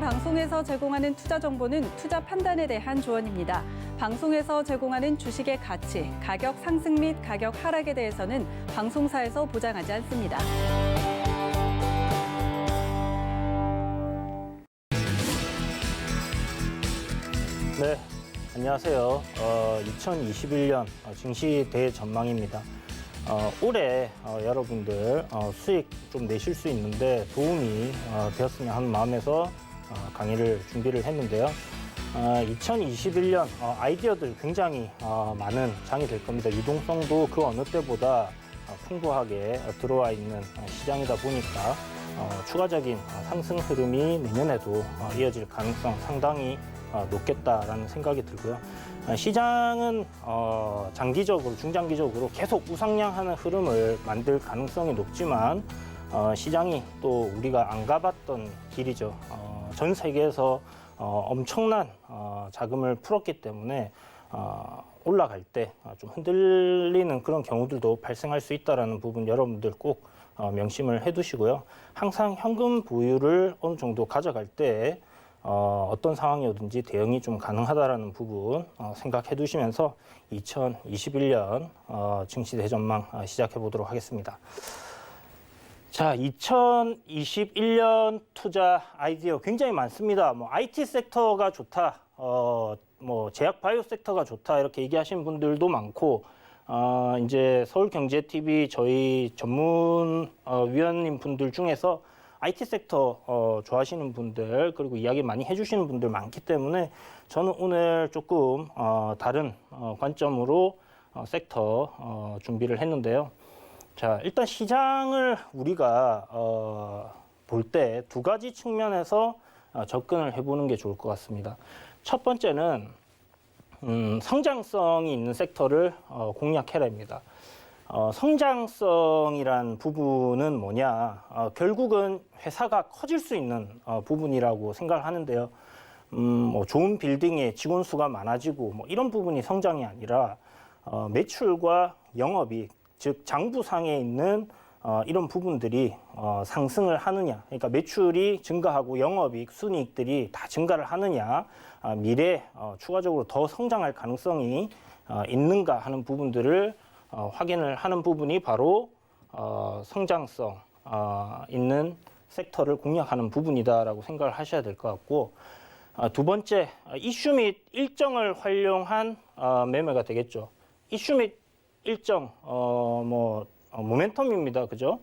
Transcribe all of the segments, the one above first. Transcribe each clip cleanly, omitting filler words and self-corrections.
방송에서 제공하는 투자 정보는 투자 판단에 대한 조언입니다. 방송에서 제공하는 주식의 가치, 가격 상승 및 가격 하락에 대해서는 방송사에서 보장하지 않습니다. 네, 안녕하세요. 2021년 증시 대전망입니다. 올해 여러분들 수익 좀 내실 수 있는데 도움이 되었으면 하는 마음에서 강의를 준비를 했는데요. 2021년 아이디어들 굉장히 많은 장이 될 겁니다. 유동성도 그 어느 때보다 풍부하게 들어와 있는 시장이다 보니까 추가적인 상승 흐름이 내년에도 이어질 가능성 상당히 높겠다라는 생각이 들고요. 시장은 장기적으로, 중장기적으로 계속 우상향하는 흐름을 만들 가능성이 높지만 시장이 또 우리가 안 가봤던 길이죠. 전 세계에서 엄청난 자금을 풀었기 때문에 올라갈 때 좀 흔들리는 그런 경우들도 발생할 수 있다는 부분 여러분들 꼭 명심을 해두시고요. 항상 현금 보유를 어느 정도 가져갈 때 어떤 상황이든지 대응이 좀 가능하다라는 부분 생각해 두시면서 2021년 증시 대전망 시작해 보도록 하겠습니다. 자, 2021년 투자 아이디어 굉장히 많습니다. 뭐 IT 섹터가 좋다, 뭐 제약 바이오 섹터가 좋다 이렇게 얘기하시는 분들도 많고, 이제 서울경제TV 저희 전문 위원님 분들 중에서 IT 섹터 좋아하시는 분들 그리고 이야기 많이 해주시는 분들 많기 때문에 저는 오늘 조금 다른 관점으로 섹터 준비를 했는데요. 자, 일단 시장을 우리가 볼 때 두 가지 측면에서 접근을 해보는 게 좋을 것 같습니다. 첫 번째는 성장성이 있는 섹터를 공략해라입니다. 성장성이란 부분은 뭐냐? 결국은 회사가 커질 수 있는 부분이라고 생각을 하는데요. 뭐 좋은 빌딩에 직원 수가 많아지고 뭐 이런 부분이 성장이 아니라 매출과 영업이익, 즉 장부상에 있는 이런 부분들이 상승을 하느냐, 그러니까 매출이 증가하고 영업이익, 순이익들이 다 증가를 하느냐, 미래에 추가적으로 더 성장할 가능성이 있는가 하는 부분들을 확인을 하는 부분이 바로 성장성 있는 섹터를 공략하는 부분이다라고 생각을 하셔야 될 것 같고, 두 번째, 이슈 및 일정을 활용한 매매가 되겠죠. 이슈 및 일정, 모멘텀입니다. 그죠?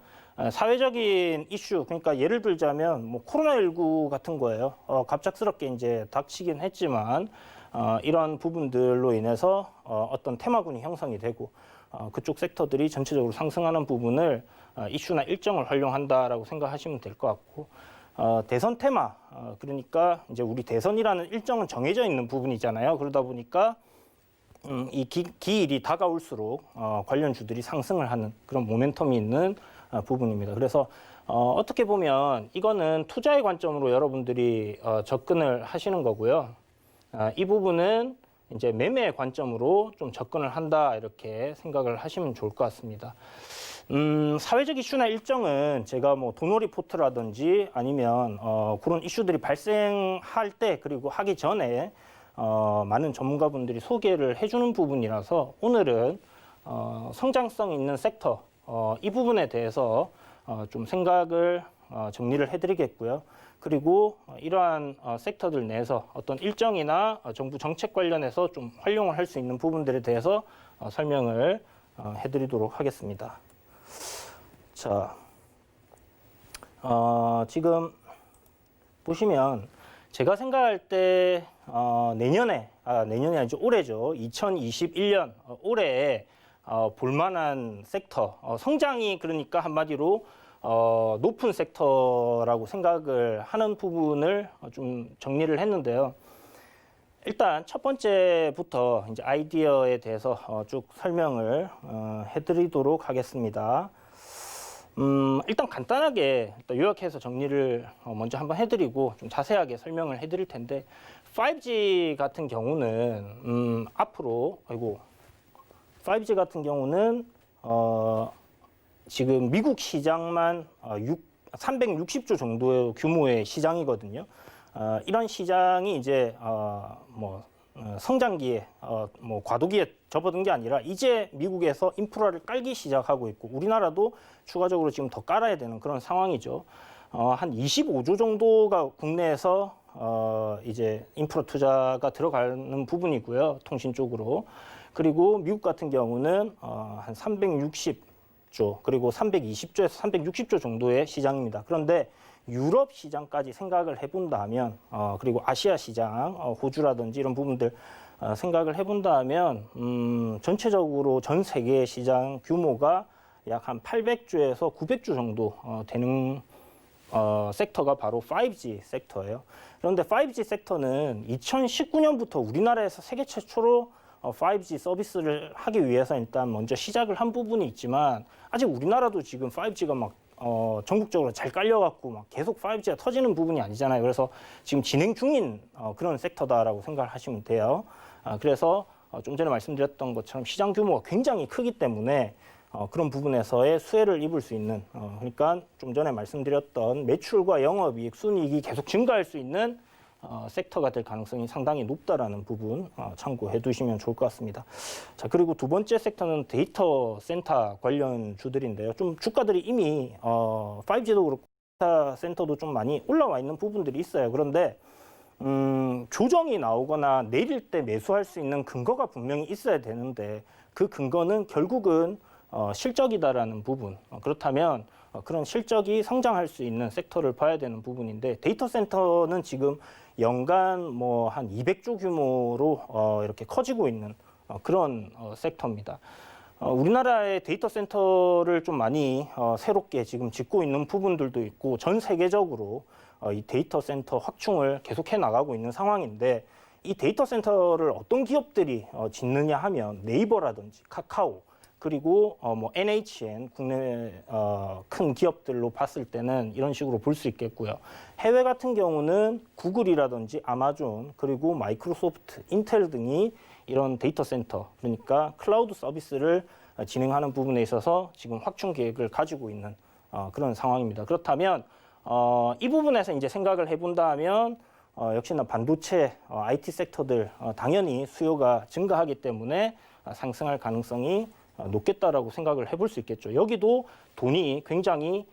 사회적인 이슈, 그러니까 예를 들자면 뭐 코로나19 같은 거예요. 갑작스럽게 이제 닥치긴 했지만 이런 부분들로 인해서 어떤 테마군이 형성이 되고 그쪽 섹터들이 전체적으로 상승하는 부분을 이슈나 일정을 활용한다라고 생각하시면 될 것 같고, 대선 테마, 그러니까 이제 우리 대선이라는 일정은 정해져 있는 부분이잖아요. 그러다 보니까 이 기일이 다가올수록 관련주들이 상승을 하는 그런 모멘텀이 있는 부분입니다. 그래서 어떻게 보면 이거는 투자의 관점으로 여러분들이 접근을 하시는 거고요. 이 부분은 이제 매매의 관점으로 좀 접근을 한다 이렇게 생각을 하시면 좋을 것 같습니다. 사회적 이슈나 일정은 제가 뭐 도노 리포트라든지 아니면 그런 이슈들이 발생할 때 그리고 하기 전에 많은 전문가분들이 소개를 해주는 부분이라서 오늘은 성장성 있는 섹터 이 부분에 대해서 좀 생각을 정리를 해드리겠고요. 그리고 이러한 섹터들 내에서 어떤 일정이나 정부 정책 관련해서 좀 활용을 할 수 있는 부분들에 대해서 설명을 해드리도록 하겠습니다. 자, 지금 보시면 제가 생각할 때 내년이 아니죠, 올해죠. 2021년 올해에 볼만한 섹터, 성장이 그러니까 한마디로 높은 섹터라고 생각을 하는 부분을 좀 정리를 했는데요. 일단 첫 번째부터 이제 아이디어에 대해서 쭉 설명을 해드리도록 하겠습니다. 일단 간단하게 요약해서 정리를 먼저 한번 해드리고 좀 자세하게 설명을 해드릴 텐데, 5G 같은 경우는 앞으로 5G 같은 경우는 지금 미국 시장만 360조 정도의 규모의 시장이거든요. 이런 시장이 이제 성장기에 뭐 과도기에 접어든 게 아니라 이제 미국에서 인프라를 깔기 시작하고 있고 우리나라도 추가적으로 지금 더 깔아야 되는 그런 상황이죠. 한 25조 정도가 국내에서 이제 인프라 투자가 들어가는 부분이고요. 통신 쪽으로. 그리고 미국 같은 경우는 한 360조 그리고 320조에서 360조 정도의 시장입니다. 그런데 유럽 시장까지 생각을 해본다면 그리고 아시아 시장, 호주라든지 이런 부분들 생각을 해본다면 전체적으로 전 세계 시장 규모가 약 한 800조에서 900조 정도 되는 섹터가 바로 5G 섹터예요. 그런데 5G 섹터는 2019년부터 우리나라에서 세계 최초로 5G 서비스를 하기 위해서 일단 먼저 시작을 한 부분이 있지만 아직 우리나라도 지금 5G가 막 전국적으로 잘 깔려갖고 막 계속 5G가 터지는 부분이 아니잖아요. 그래서 지금 진행 중인 그런 섹터다라고 생각을 하시면 돼요. 그래서 좀 전에 말씀드렸던 것처럼 시장 규모가 굉장히 크기 때문에 그런 부분에서의 수혜를 입을 수 있는 그러니까 좀 전에 말씀드렸던 매출과 영업이익, 순이익이 계속 증가할 수 있는 섹터가 될 가능성이 상당히 높다라는 부분 참고해 두시면 좋을 것 같습니다. 자, 그리고 두 번째 섹터는 데이터 센터 관련 주들인데요. 좀 주가들이 이미 5G도 그렇고 데이터 센터도 좀 많이 올라와 있는 부분들이 있어요. 그런데 조정이 나오거나 내릴 때 매수할 수 있는 근거가 분명히 있어야 되는데 그 근거는 결국은 실적이다라는 부분. 그렇다면 그런 실적이 성장할 수 있는 섹터를 봐야 되는 부분인데 데이터 센터는 지금 연간 뭐 한 200조 규모로 이렇게 커지고 있는 그런 섹터입니다. 우리나라의 데이터 센터를 좀 많이 새롭게 지금 짓고 있는 부분들도 있고 전 세계적으로 이 데이터 센터 확충을 계속해 나가고 있는 상황인데 이 데이터 센터를 어떤 기업들이 짓느냐 하면 네이버라든지 카카오 그리고 뭐 NHN 국내 큰 기업들로 봤을 때는 이런 식으로 볼 수 있겠고요. 해외 같은 경우는 구글이라든지 아마존 그리고 마이크로소프트, 인텔 등이 이런 데이터 센터 그러니까 클라우드 서비스를 진행하는 부분에 있어서 지금 확충 계획을 가지고 있는 그런 상황입니다. 그렇다면 이 부분에서 이제 생각을 해본다면 역시나 반도체, IT 섹터들 당연히 수요가 증가하기 때문에 상승할 가능성이 높겠다라고 생각을 해볼 수 있겠죠. 여기도 돈이 굉장히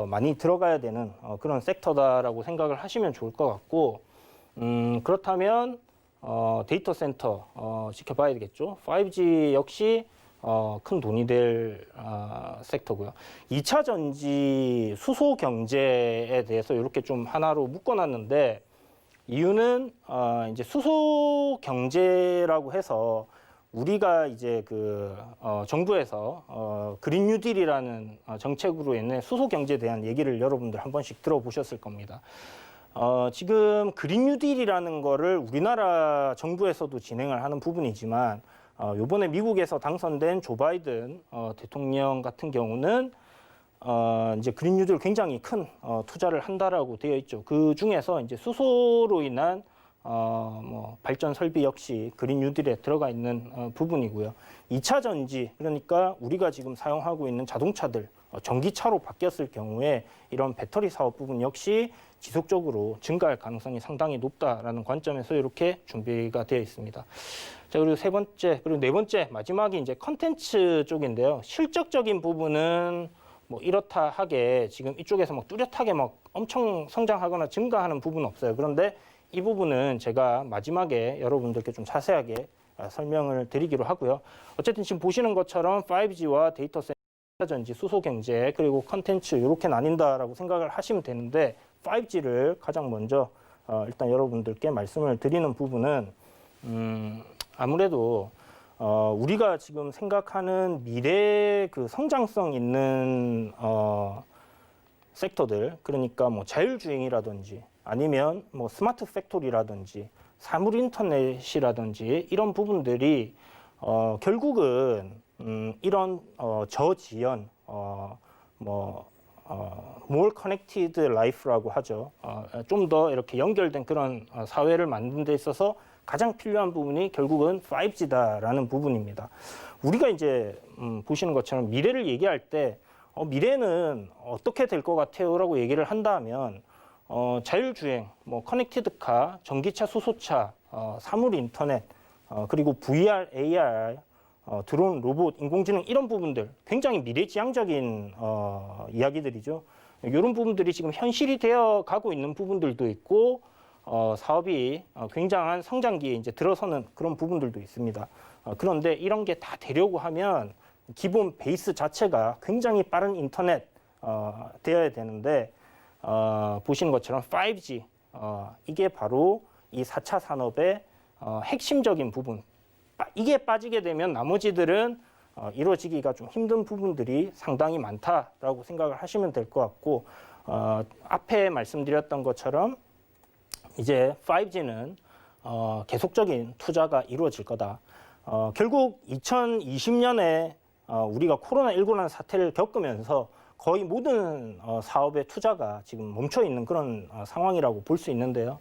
많이 들어가야 되는 그런 섹터다라고 생각을 하시면 좋을 것 같고 그렇다면 데이터 센터 지켜봐야 되겠죠. 5G 역시 큰 돈이 될 섹터고요. 2차 전지 수소 경제에 대해서 이렇게 좀 하나로 묶어놨는데 이유는 이제 수소 경제라고 해서 우리가 이제 정부에서 그린 뉴딜이라는 정책으로 인해 수소 경제에 대한 얘기를 여러분들 한 번씩 들어보셨을 겁니다. 지금 그린 뉴딜이라는 거를 우리나라 정부에서도 진행을 하는 부분이지만 요번에 미국에서 당선된 조 바이든 대통령 같은 경우는 이제 그린 뉴딜 굉장히 큰 투자를 한다라고 되어 있죠. 그 중에서 이제 수소로 인한 발전 설비 역시 그린 뉴딜에 들어가 있는 부분이고요. 2차 전지, 그러니까 우리가 지금 사용하고 있는 자동차들, 전기차로 바뀌었을 경우에 이런 배터리 사업 부분 역시 지속적으로 증가할 가능성이 상당히 높다라는 관점에서 이렇게 준비가 되어 있습니다. 자, 그리고 세 번째, 그리고 네 번째, 마지막이 이제 컨텐츠 쪽인데요. 실적적인 부분은 뭐 이렇다 하게 지금 이쪽에서 막 뚜렷하게 막 엄청 성장하거나 증가하는 부분은 없어요. 그런데 이 부분은 제가 마지막에 여러분들께 좀 자세하게 설명을 드리기로 하고요. 어쨌든 지금 보시는 것처럼 5G와 데이터 센터 전지, 수소 경제, 그리고 컨텐츠 이렇게 나뉜다라고 생각을 하시면 되는데 5G를 가장 먼저 일단 여러분들께 말씀을 드리는 부분은 아무래도 우리가 지금 생각하는 미래 그 성장성 있는 섹터들, 그러니까 뭐 자율주행이라든지 아니면 뭐 스마트 팩토리라든지 사물 인터넷이라든지 이런 부분들이 결국은 이런 저지연 more connected life라고 하죠. 좀 더 이렇게 연결된 그런 사회를 만드는 데 있어서 가장 필요한 부분이 결국은 5G다라는 부분입니다. 우리가 이제 보시는 것처럼 미래를 얘기할 때 미래는 어떻게 될 것 같아요? 라고 얘기를 한다면 자율주행, 뭐 커넥티드카, 전기차, 수소차, 사물 인터넷, 그리고 VR, AR, 드론, 로봇, 인공지능 이런 부분들 굉장히 미래지향적인 이야기들이죠. 이런 부분들이 지금 현실이 되어 가고 있는 부분들도 있고 사업이 굉장한 성장기에 이제 들어서는 그런 부분들도 있습니다. 그런데 이런 게 다 되려고 하면 기본 베이스 자체가 굉장히 빠른 인터넷 되어야 되는데 보시는 것처럼 5G 이게 바로 이 4차 산업의 핵심적인 부분. 이게 빠지게 되면 나머지들은 이루어지기가 좀 힘든 부분들이 상당히 많다라고 생각을 하시면 될 것 같고 앞에 말씀드렸던 것처럼 이제 5G는 계속적인 투자가 이루어질 거다. 결국 2020년에 우리가 코로나19라는 사태를 겪으면서 거의 모든 사업의 투자가 지금 멈춰 있는 그런 상황이라고 볼 수 있는데요.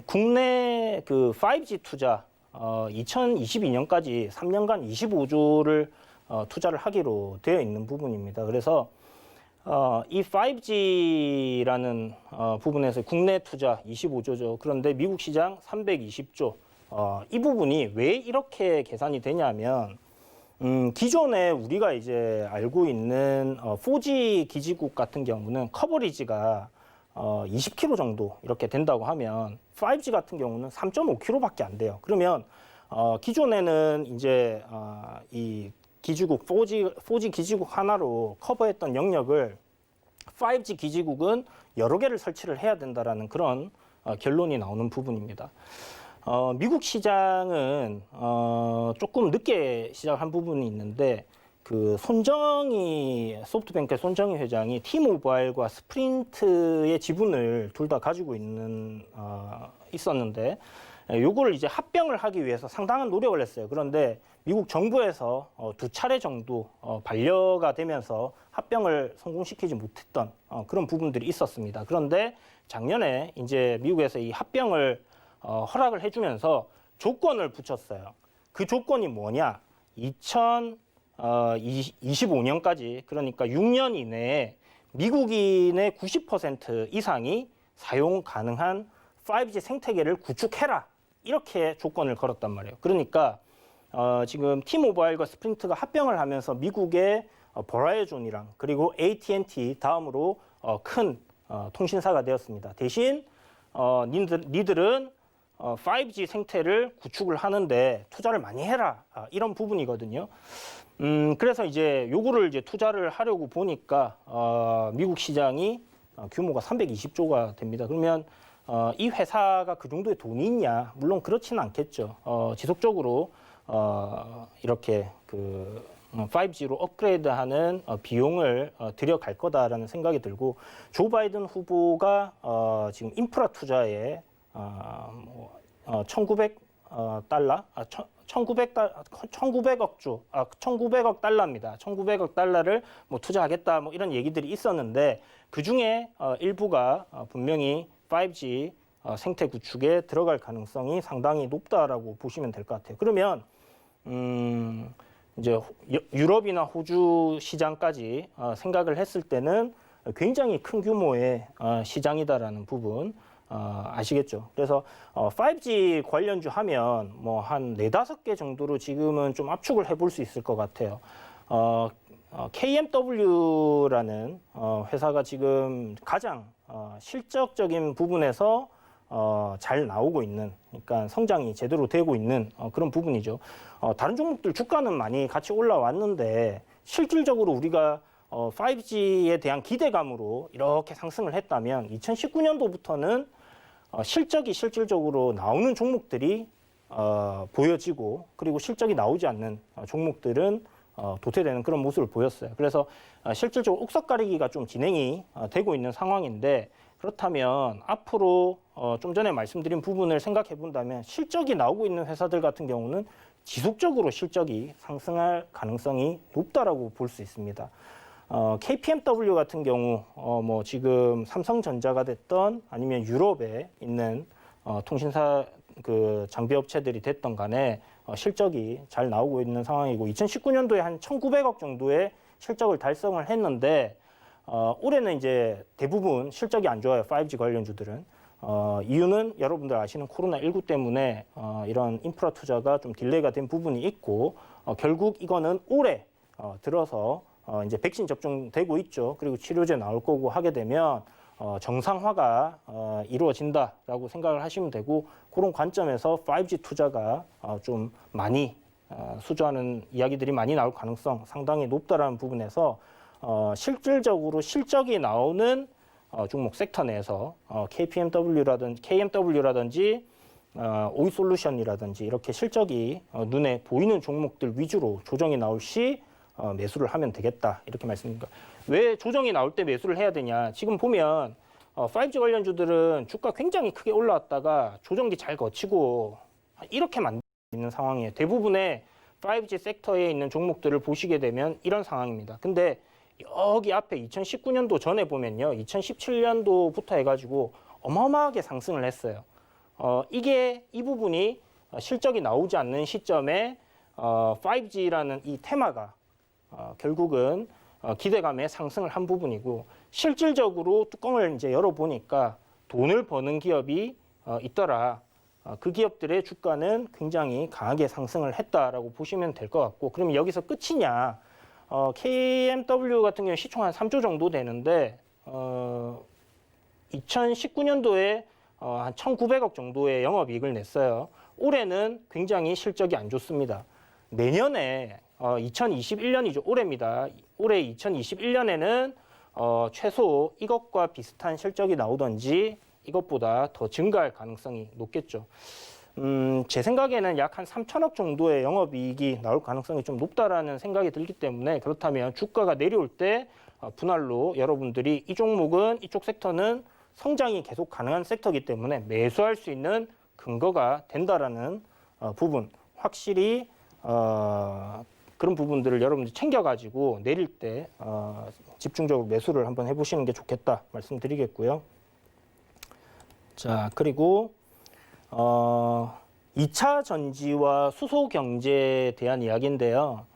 국내 그 5G 투자 2022년까지 3년간 25조를 투자를 하기로 되어 있는 부분입니다. 그래서 이 5G라는 부분에서 국내 투자 25조죠. 그런데 미국 시장 320조. 이 부분이 왜 이렇게 계산이 되냐면 기존에 우리가 이제 알고 있는 4G 기지국 같은 경우는 커버리지가 20km 정도 이렇게 된다고 하면 5G 같은 경우는 3.5km밖에 안 돼요. 그러면 기존에는 이제 이 기지국 4G 기지국 하나로 커버했던 영역을 5G 기지국은 여러 개를 설치를 해야 된다라는 그런 결론이 나오는 부분입니다. 미국 시장은 조금 늦게 시작한 부분이 있는데 그 소프트뱅크의 손정희 회장이 T모바일과 스프린트의 지분을 둘 다 가지고 있었는데 요거를 이제 합병을 하기 위해서 상당한 노력을 했어요. 그런데 미국 정부에서 두 차례 정도 반려가 되면서 합병을 성공시키지 못했던 그런 부분들이 있었습니다. 그런데 작년에 이제 미국에서 이 합병을 허락을 해주면서 조건을 붙였어요. 그 조건이 뭐냐? 2025년까지 그러니까 6년 이내에 미국인의 90% 이상이 사용 가능한 5G 생태계를 구축해라. 이렇게 조건을 걸었단 말이에요. 그러니까 지금 T모바일과 스프린트가 합병을 하면서 미국의 버라이즌이랑 그리고 AT&T 다음으로 큰 통신사가 되었습니다. 대신 니들은 5G 생태를 구축을 하는데 투자를 많이 해라. 이런 부분이거든요. 그래서 이제 요거를 이제 투자를 하려고 보니까 미국 시장이 규모가 320조가 됩니다. 그러면 이 회사가 그 정도의 돈이 있냐? 물론 그렇지는 않겠죠. 지속적으로 이렇게 그 5G로 업그레이드하는 비용을 들여갈 거다라는 생각이 들고 조 바이든 후보가 지금 인프라 투자에 1900억 달러입니다. 1900억 달러를 뭐 투자하겠다 뭐 이런 얘기들이 있었는데 그 중에 일부가 분명히 5G 생태 구축에 들어갈 가능성이 상당히 높다라고 보시면 될 것 같아요. 그러면 이제 유럽이나 호주 시장까지 생각을 했을 때는 굉장히 큰 규모의 시장이다라는 부분 아시겠죠? 그래서 5G 관련주 하면 뭐 한 4-5개 정도로 지금은 좀 압축을 해볼 수 있을 것 같아요. KMW라는 회사가 지금 가장 실적적인 부분에서 잘 나오고 있는, 그러니까 성장이 제대로 되고 있는 그런 부분이죠. 다른 종목들 주가는 많이 같이 올라왔는데 실질적으로 우리가 5G에 대한 기대감으로 이렇게 상승을 했다면 2019년도부터는 실적이 실질적으로 나오는 종목들이 보여지고 그리고 실적이 나오지 않는 종목들은 도태되는 그런 모습을 보였어요. 그래서 실질적으로 옥석 가리기가 좀 진행이 되고 있는 상황인데 그렇다면 앞으로 좀 전에 말씀드린 부분을 생각해 본다면 실적이 나오고 있는 회사들 같은 경우는 지속적으로 실적이 상승할 가능성이 높다라고 볼 수 있습니다. KPMW 같은 경우 뭐 지금 삼성전자가 됐던 아니면 유럽에 있는 통신사 그 장비 업체들이 됐던 간에 실적이 잘 나오고 있는 상황이고 2019년도에 한 1,900억 정도의 실적을 달성을 했는데 올해는 이제 대부분 실적이 안 좋아요. 5G 관련주들은. 이유는 여러분들 아시는 코로나19 때문에 이런 인프라 투자가 좀 딜레이가 된 부분이 있고 결국 이거는 올해 들어서 이제 백신 접종되고 있죠. 그리고 치료제 나올 거고 하게 되면 정상화가 이루어진다라고 생각을 하시면 되고 그런 관점에서 5G 투자가 좀 많이 수주하는 이야기들이 많이 나올 가능성 상당히 높다라는 부분에서 실질적으로 실적이 나오는 종목 섹터 내에서 KMW라든지 오이솔루션이라든지 이렇게 실적이 눈에 보이는 종목들 위주로 조정이 나올 시 매수를 하면 되겠다 이렇게 말씀드립니다. 왜 조정이 나올 때 매수를 해야 되냐? 지금 보면 5G 관련주들은 주가 굉장히 크게 올라왔다가 조정기 잘 거치고 이렇게 만들어 있는 상황이에요. 대부분의 5G 섹터에 있는 종목들을 보시게 되면 이런 상황입니다. 근데 여기 앞에 2019년도 전에 보면요. 2017년도부터 해가지고 어마어마하게 상승을 했어요. 이 부분이 실적이 나오지 않는 시점에 5G라는 이 테마가 결국은 기대감에 상승을 한 부분이고 실질적으로 뚜껑을 이제 열어보니까 돈을 버는 기업이 있더라. 그 기업들의 주가는 굉장히 강하게 상승을 했다라고 보시면 될 것 같고 그러면 여기서 끝이냐? KMW 같은 경우는 시총 한 3조 정도 되는데 2019년도에 한 1,900억 정도의 영업이익을 냈어요. 올해는 굉장히 실적이 안 좋습니다. 내년에 2021년이죠. 올해입니다. 올해 2021년에는 최소 이것과 비슷한 실적이 나오든지 이것보다 더 증가할 가능성이 높겠죠. 제 생각에는 약 한 3천억 정도의 영업이익이 나올 가능성이 좀 높다라는 생각이 들기 때문에 그렇다면 주가가 내려올 때 분할로 여러분들이 이 종목은 이쪽 섹터는 성장이 계속 가능한 섹터이기 때문에 매수할 수 있는 근거가 된다라는 부분 확실히 그런 부분들을 여러분들 챙겨가지고 내릴 때 집중적으로 매수를 한번 해보시는 게 좋겠다 말씀드리겠고요. 자 그리고 2차 전지와 수소 경제에 대한 이야기인데요.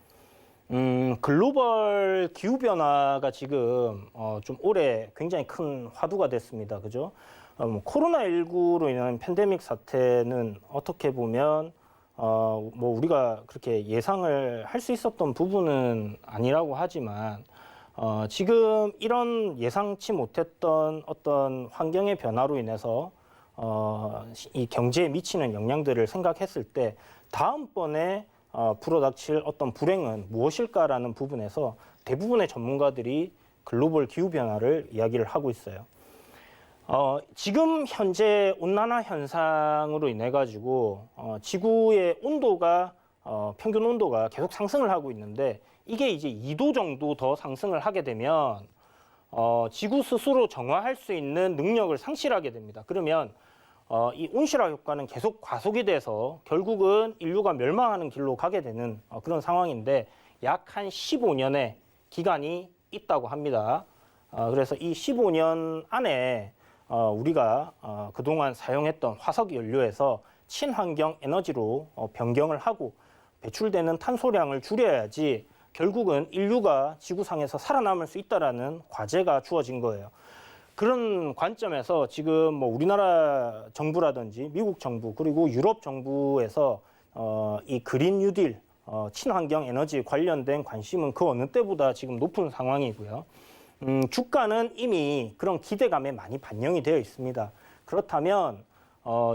글로벌 기후 변화가 지금 좀 올해 굉장히 큰 화두가 됐습니다. 그죠? 코로나19로 인한 팬데믹 사태는 어떻게 보면 뭐 우리가 그렇게 예상을 할 수 있었던 부분은 아니라고 하지만 지금 이런 예상치 못했던 어떤 환경의 변화로 인해서 이 경제에 미치는 영향들을 생각했을 때 다음번에 불어닥칠 어떤 불행은 무엇일까라는 부분에서 대부분의 전문가들이 글로벌 기후 변화를 이야기를 하고 있어요. 지금 현재 온난화 현상으로 인해 가지고 지구의 온도가 평균 온도가 계속 상승을 하고 있는데 이게 이제 2도 정도 더 상승을 하게 되면 지구 스스로 정화할 수 있는 능력을 상실하게 됩니다. 그러면 이 온실화 효과는 계속 가속이 돼서 결국은 인류가 멸망하는 길로 가게 되는 그런 상황인데 약 한 15년의 기간이 있다고 합니다. 그래서 이 15년 안에 우리가 그동안 사용했던 화석 연료에서 친환경 에너지로 변경을 하고 배출되는 탄소량을 줄여야지 결국은 인류가 지구상에서 살아남을 수 있다라는 과제가 주어진 거예요. 그런 관점에서 지금 뭐 우리나라 정부라든지 미국 정부 그리고 유럽 정부에서 이 그린 뉴딜 친환경 에너지 관련된 관심은 그 어느 때보다 지금 높은 상황이고요. 주가는 이미 그런 기대감에 많이 반영이 되어 있습니다. 그렇다면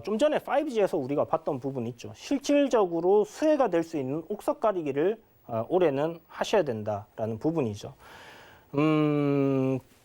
좀 전에 5G에서 우리가 봤던 부분 있죠. 실질적으로 수혜가 될 수 있는 옥석 가리기를 올해는 하셔야 된다라는 부분이죠.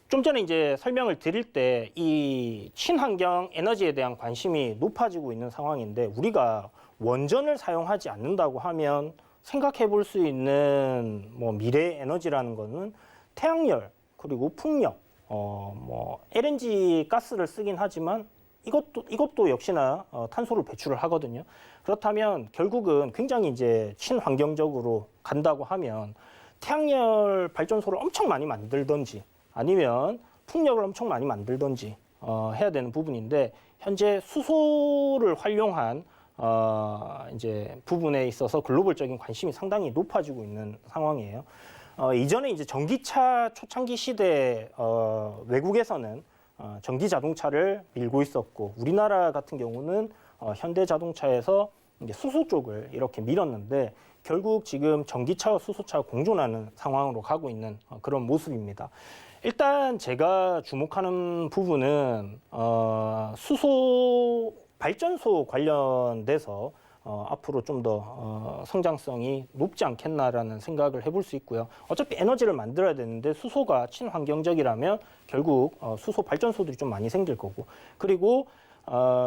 좀 전에 이제 설명을 드릴 때 이 친환경 에너지에 대한 관심이 높아지고 있는 상황인데 우리가 원전을 사용하지 않는다고 하면 생각해 볼 수 있는 뭐 미래 에너지라는 거는 태양열 그리고 풍력, 뭐 LNG 가스를 쓰긴 하지만 이것도 역시나 탄소를 배출을 하거든요. 그렇다면 결국은 굉장히 이제 친환경적으로 간다고 하면 태양열 발전소를 엄청 많이 만들든지 아니면 풍력을 엄청 많이 만들든지 해야 되는 부분인데 현재 수소를 활용한 이제 부분에 있어서 글로벌적인 관심이 상당히 높아지고 있는 상황이에요. 이전에 이제 전기차 초창기 시대 외국에서는 전기 자동차를 밀고 있었고 우리나라 같은 경우는 현대 자동차에서 이제 수소 쪽을 이렇게 밀었는데 결국 지금 전기차와 수소차가 공존하는 상황으로 가고 있는 그런 모습입니다. 일단 제가 주목하는 부분은 수소 발전소 관련돼서 앞으로 좀 더 성장성이 높지 않겠나라는 생각을 해볼 수 있고요. 어차피 에너지를 만들어야 되는데 수소가 친환경적이라면 결국 수소 발전소들이 좀 많이 생길 거고 그리고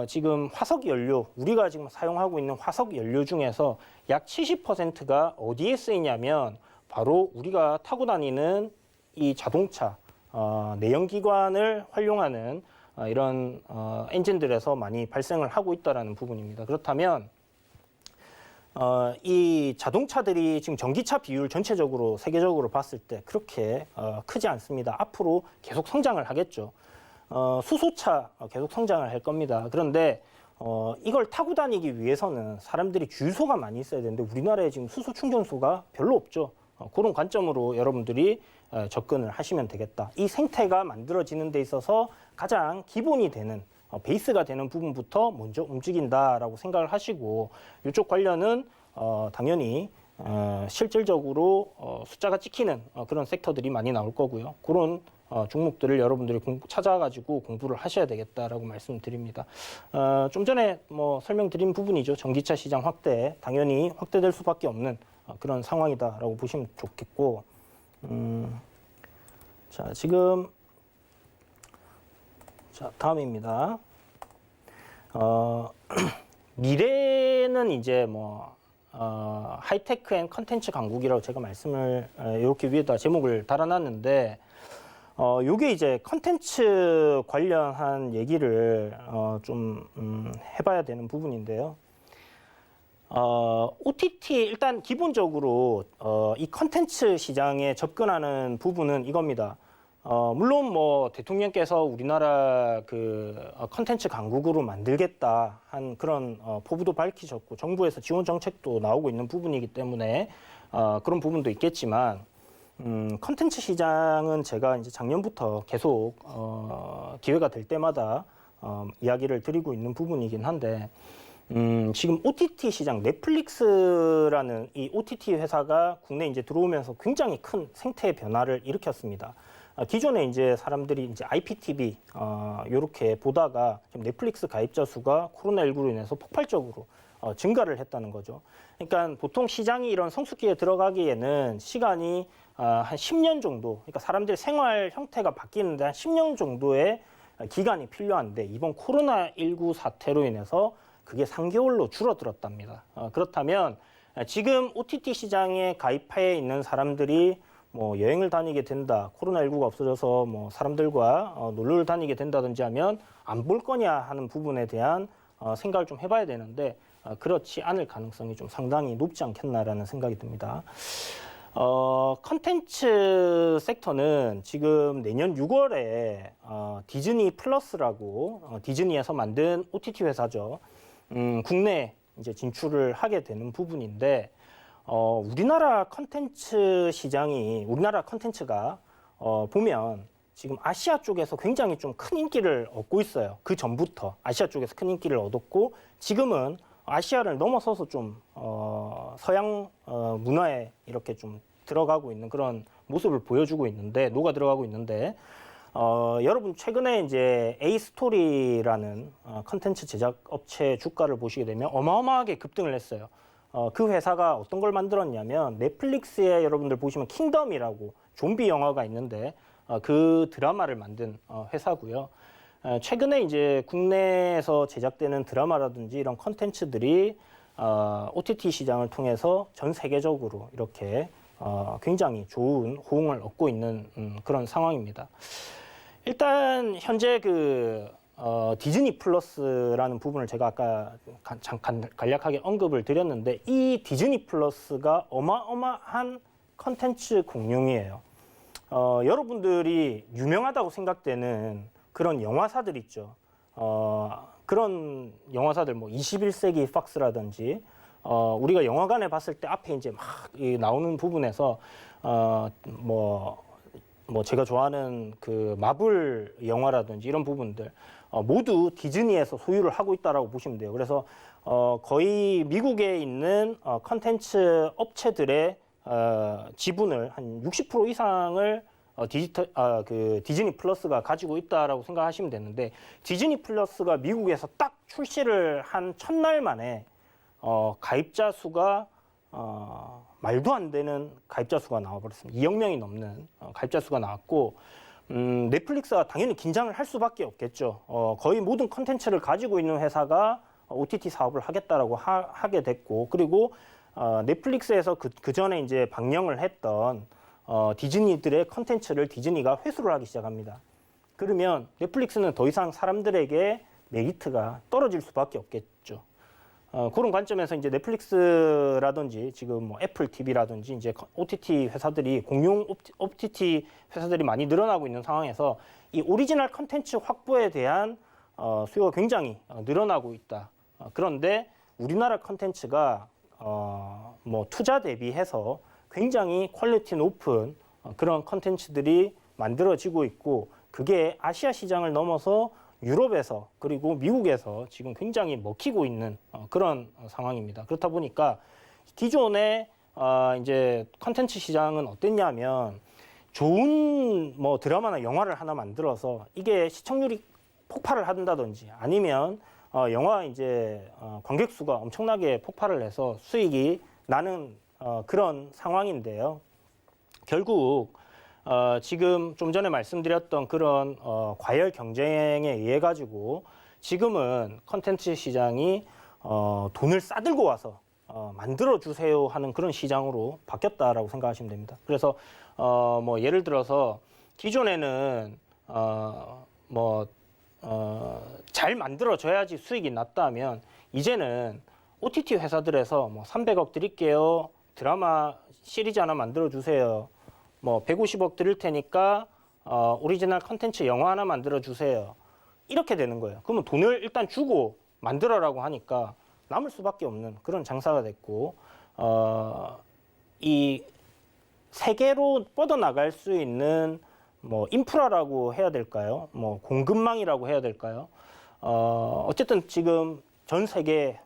지금 화석 연료, 우리가 지금 사용하고 있는 화석 연료 중에서 약 70%가 어디에 쓰이냐면 바로 우리가 타고 다니는 이 자동차, 내연기관을 활용하는 이런 엔진들에서 많이 발생을 하고 있다는 부분입니다. 그렇다면 이 자동차들이 지금 전기차 비율 전체적으로 세계적으로 봤을 때 그렇게 크지 않습니다. 앞으로 계속 성장을 하겠죠. 수소차 계속 성장을 할 겁니다. 그런데 이걸 타고 다니기 위해서는 사람들이 주유소가 많이 있어야 되는데 우리나라에 지금 수소 충전소가 별로 없죠. 그런 관점으로 여러분들이 접근을 하시면 되겠다. 이 생태가 만들어지는 데 있어서 가장 기본이 되는 베이스가 되는 부분부터 먼저 움직인다라고 생각을 하시고 이쪽 관련은 당연히 실질적으로 숫자가 찍히는 그런 섹터들이 많이 나올 거고요. 그런 종목들을 여러분들이 찾아가지고 공부를 하셔야 되겠다라고 말씀드립니다. 좀 전에 뭐 설명드린 부분이죠. 전기차 시장 확대, 당연히 확대될 수밖에 없는 그런 상황이다라고 보시면 좋겠고, 자 지금 자 다음입니다. 미래는 이제 뭐 하이테크 앤 컨텐츠 강국이라고 제가 말씀을 이렇게 위에다 제목을 달아놨는데. 요게 이제 컨텐츠 관련한 얘기를 좀 해봐야 되는 부분인데요. OTT 일단 기본적으로 이 컨텐츠 시장에 접근하는 부분은 이겁니다. 물론 뭐 대통령께서 우리나라 그 컨텐츠 강국으로 만들겠다 한 그런 포부도 밝히셨고 정부에서 지원 정책도 나오고 있는 부분이기 때문에 그런 부분도 있겠지만. 컨텐츠 시장은 제가 이제 작년부터 계속 기회가 될 때마다 이야기를 드리고 있는 부분이긴 한데 지금 OTT 시장 넷플릭스라는 이 OTT 회사가 국내에 이제 들어오면서 굉장히 큰 생태 변화를 일으켰습니다. 기존에 이제 사람들이 이제 IPTV 이렇게 보다가 지금 넷플릭스 가입자 수가 코로나19로 인해서 폭발적으로 증가를 했다는 거죠. 그러니까 보통 시장이 이런 성숙기에 들어가기에는 시간이 한 10년 정도, 그러니까 사람들 생활 형태가 바뀌는데 한 10년 정도의 기간이 필요한데 이번 코로나19 사태로 인해서 그게 3개월로 줄어들었답니다. 그렇다면 지금 OTT 시장에 가입해 있는 사람들이 뭐 여행을 다니게 된다, 코로나19가 없어져서 뭐 사람들과 놀러를 다니게 된다든지 하면 안 볼 거냐 하는 부분에 대한 생각을 좀 해봐야 되는데 그렇지 않을 가능성이 좀 상당히 높지 않겠나라는 생각이 듭니다. 컨텐츠 섹터는 지금 내년 6월에 디즈니 플러스라고 디즈니에서 만든 OTT 회사죠. 국내에 이제 진출을 하게 되는 부분인데 우리나라 컨텐츠 시장이 우리나라 컨텐츠가 보면 지금 아시아 쪽에서 굉장히 좀 큰 인기를 얻고 있어요. 그 전부터 아시아 쪽에서 큰 인기를 얻었고 지금은 아시아를 넘어서서 좀 서양 문화에 이렇게 좀 들어가고 있는 그런 모습을 보여주고 있는데 녹아 들어가고 있는데 여러분 최근에 이제 에이스토리라는 컨텐츠 제작 업체 주가를 보시게 되면 어마어마하게 급등을 했어요. 그 회사가 어떤 걸 만들었냐면 넷플릭스에 여러분들 보시면 킹덤이라고 좀비 영화가 있는데 그 드라마를 만든 회사고요. 최근에 이제 국내에서 제작되는 드라마라든지 이런 컨텐츠들이 OTT 시장을 통해서 전 세계적으로 이렇게 굉장히 좋은 호응을 얻고 있는 그런 상황입니다. 일단 현재 그 디즈니 플러스라는 부분을 제가 아까 잠깐 간략하게 언급을 드렸는데 이 디즈니 플러스가 어마어마한 컨텐츠 공룡이에요. 여러분들이 유명하다고 생각되는 그런 영화사들 있죠. 그런 영화사들 뭐 21세기 팍스라든지 우리가 영화관에 봤을 때 앞에 이제 막 나오는 부분에서 뭐 제가 좋아하는 그 마블 영화라든지 이런 부분들 모두 디즈니에서 소유를 하고 있다라고 보시면 돼요. 그래서 거의 미국에 있는 컨텐츠 업체들의 지분을 한 60% 이상을 디즈니 플러스가 가지고 있다라고 생각하시면 되는데, 디즈니 플러스가 미국에서 딱 출시를 한 첫날 만에 가입자 수가 말도 안 되는 가입자 수가 나와버렸습니다. 2억 명이 넘는 가입자 수가 나왔고, 넷플릭스가 당연히 긴장을 할 수밖에 없겠죠. 거의 모든 컨텐츠를 가지고 있는 회사가 OTT 사업을 하겠다라고 하게 됐고, 그리고 넷플릭스에서 그 전에 이제 방영을 했던 디즈니들의 컨텐츠를 디즈니가 회수를 하기 시작합니다. 그러면 넷플릭스는 더 이상 사람들에게 메리트가 떨어질 수밖에 없겠죠. 그런 관점에서 이제 넷플릭스라든지 지금 뭐 애플 TV라든지 이제 OTT 회사들이 공용 OTT 회사들이 많이 늘어나고 있는 상황에서 이 오리지널 컨텐츠 확보에 대한 수요가 굉장히 늘어나고 있다. 그런데 우리나라 컨텐츠가 뭐 투자 대비해서 굉장히 퀄리티 높은 그런 컨텐츠들이 만들어지고 있고, 그게 아시아 시장을 넘어서 유럽에서 그리고 미국에서 지금 굉장히 먹히고 있는 그런 상황입니다. 그렇다 보니까 기존의 이제 컨텐츠 시장은 어땠냐면, 좋은 뭐 드라마나 영화를 하나 만들어서 이게 시청률이 폭발을 한다든지, 아니면 영화 이제 관객 수가 엄청나게 폭발을 해서 수익이 나는 그런 상황인데요. 결국 지금 좀 전에 말씀드렸던 그런 과열 경쟁에 의해 가지고 지금은 컨텐츠 시장이 돈을 싸들고 와서 만들어 주세요 하는 그런 시장으로 바뀌었다라고 생각하시면 됩니다. 그래서 뭐 예를 들어서 기존에는 잘 만들어져야지 수익이 났다면, 이제는 OTT 회사들에서 뭐 300억 드릴게요, 드라마 시리즈 하나 만들어 주세요, 뭐 150억 드릴 테니까 오리지널 컨텐츠 영화 하나 만들어 주세요, 이렇게 되는 거예요. 그러면 돈을 일단 주고 만들어라고 하니까 남을 수밖에 없는 그런 장사가 됐고, 이 세계로 뻗어나갈 수 있는 뭐 인프라라고 해야 될까요? 뭐 공급망이라고 해야 될까요? 어쨌든 지금 전 세계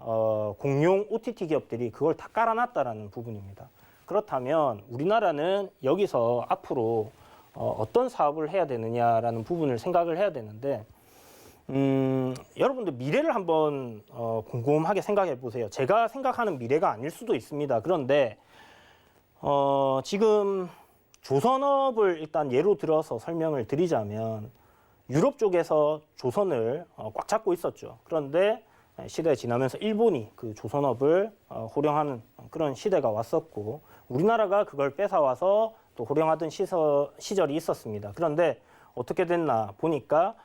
공용 OTT 기업들이 그걸 다 깔아놨다라는 부분입니다. 그렇다면 우리나라는 여기서 앞으로 어떤 사업을 해야 되느냐라는 부분을 생각을 해야 되는데, 여러분들 미래를 한번 곰곰하게 생각해 보세요. 제가 생각하는 미래가 아닐 수도 있습니다. 그런데 지금 조선업을 일단 예로 들어서 설명을 드리자면, 유럽 쪽에서 조선을 꽉 잡고 있었죠. 그런데 시대가 지나면서 일본이 그 조선업을 호령하는 그런 시대가 왔었고, 우리나라가 그걸 뺏어와서 또 호령하던 시절이 있었습니다. 그런데 어떻게 됐나 보니까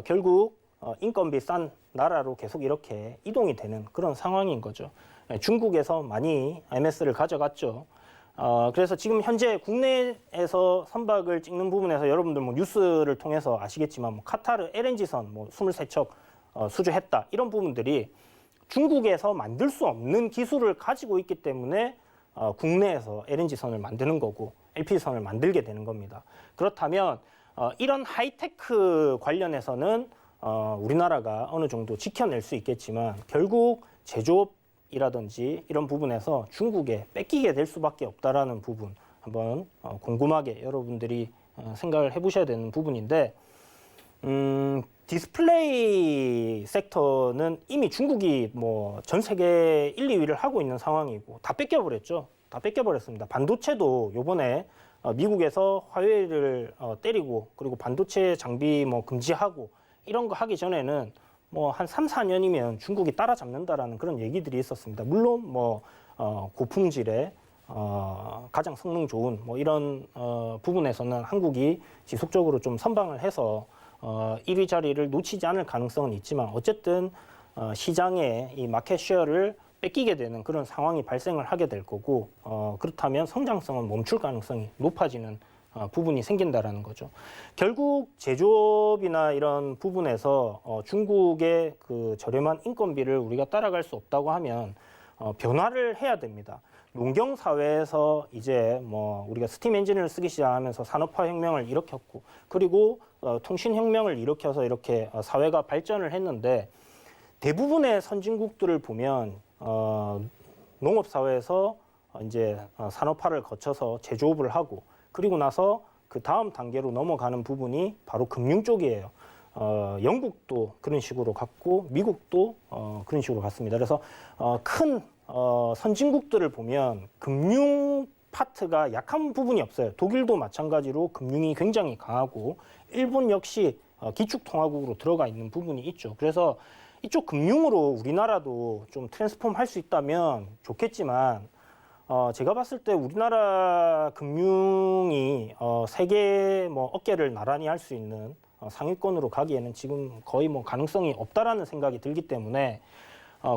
결국 인건비 싼 나라로 계속 이렇게 이동이 되는 그런 상황인 거죠. 중국에서 많이 MS를 가져갔죠. 그래서 지금 현재 국내에서 선박을 찍는 부분에서 여러분들 뭐 뉴스를 통해서 아시겠지만, 뭐 카타르 LNG선 뭐 23척 수주했다, 이런 부분들이 중국에서 만들 수 없는 기술을 가지고 있기 때문에 국내에서 LNG선을 만드는 거고 LPG선을 만들게 되는 겁니다. 그렇다면 이런 하이테크 관련해서는 우리나라가 어느 정도 지켜낼 수 있겠지만, 결국 제조업이라든지 이런 부분에서 중국에 뺏기게 될 수밖에 없다라는 부분, 한번 곰곰하게 여러분들이 생각을 해보셔야 되는 부분인데, 디스플레이 섹터는 이미 중국이 뭐 전 세계 1, 2위를 하고 있는 상황이고 다 뺏겨버렸죠. 다 뺏겨버렸습니다. 반도체도 요번에 미국에서 화웨이를 때리고, 그리고 반도체 장비 뭐 금지하고 이런 거 하기 전에는 뭐 한 3, 4년이면 중국이 따라잡는다라는 그런 얘기들이 있었습니다. 물론 뭐 고품질의 가장 성능 좋은 뭐 이런 부분에서는 한국이 지속적으로 좀 선방을 해서 1위 자리를 놓치지 않을 가능성은 있지만, 어쨌든 시장의 이 마켓 쉐어를 뺏기게 되는 그런 상황이 발생을 하게 될 거고, 그렇다면 성장성은 멈출 가능성이 높아지는 부분이 생긴다라는 거죠. 결국 제조업이나 이런 부분에서 중국의 그 저렴한 인건비를 우리가 따라갈 수 없다고 하면 변화를 해야 됩니다. 농경 사회에서 이제 뭐 우리가 스팀 엔진을 쓰기 시작하면서 산업화 혁명을 일으켰고, 그리고 통신 혁명을 일으켜서 이렇게 사회가 발전을 했는데, 대부분의 선진국들을 보면 농업 사회에서 이제 산업화를 거쳐서 제조업을 하고, 그리고 나서 그 다음 단계로 넘어가는 부분이 바로 금융 쪽이에요. 영국도 그런 식으로 갔고, 미국도 그런 식으로 갔습니다. 그래서 큰 선진국들을 보면 금융 파트가 약한 부분이 없어요. 독일도 마찬가지로 금융이 굉장히 강하고, 일본 역시 기축통화국으로 들어가 있는 부분이 있죠. 그래서 이쪽 금융으로 우리나라도 좀 트랜스폼 할 수 있다면 좋겠지만, 제가 봤을 때 우리나라 금융이 세계 뭐 어깨를 나란히 할 수 있는 상위권으로 가기에는 지금 거의 뭐 가능성이 없다라는 생각이 들기 때문에,